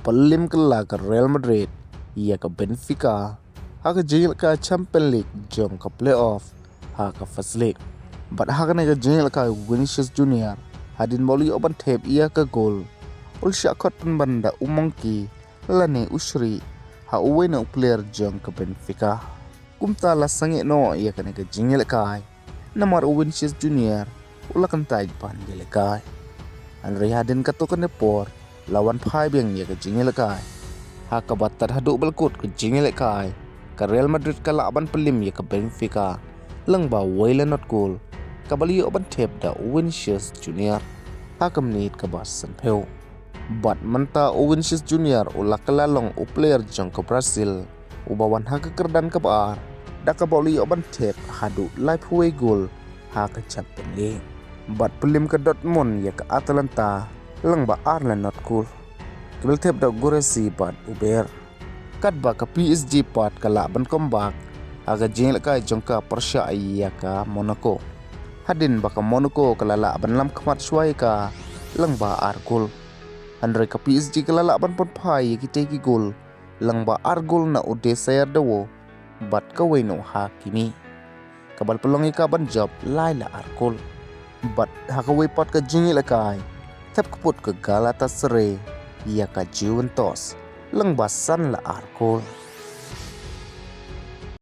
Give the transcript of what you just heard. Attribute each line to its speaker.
Speaker 1: pelim kylla ke Real Madrid ia ke Benfica ha ke jengil ke Champions League jong ke playoff ha ke First League bat ha ke jengil ke Vinicius Junior hadin boli oban tep ia ke gol ul Shah Khot banda umongki lane Shrieh ha uwena player jong ke Benfica kumta la sange no ia ke jengil kai nomor Vinicius Junior ulakan tai pan gele kai hynrei hadin katokan nepor lawan phai biang ia ke jengil kai ha ka batat hadu balkut ke jengil kai ke Real Madrid ka laban pelim ia ke Benfica leng ba wele not goal ka bali oban tep da Vinicius Junior ha ka menit ke basan peu bat menta Vinicius Junior ulak kelalong u player jong ke Brazil ubawan ha ke kerdan ke bar da ka bali oban tep hadu live way goal ha ke Champions League bat pelim ke Dortmund ia ke Atalanta leng ba Arlen not cool kebel tep da Goresi bat uber kat ba ke PSG pat ke laban kombak aga jengil kai jongka Persha ia ka Monaco hadin ba ke Monaco ke laban lam kemat Shrieh ka leng ba Argol hynrei ke PSG ke laban pon phai ki teki gol leng ba Argol na ude sayar dawo bat ke weno hakimi kabal pelongi ka ban job laila Argol bat hakawai pat ke jengil kai tep keput ke Galatasaray ia ka Juventus leng basan la Argol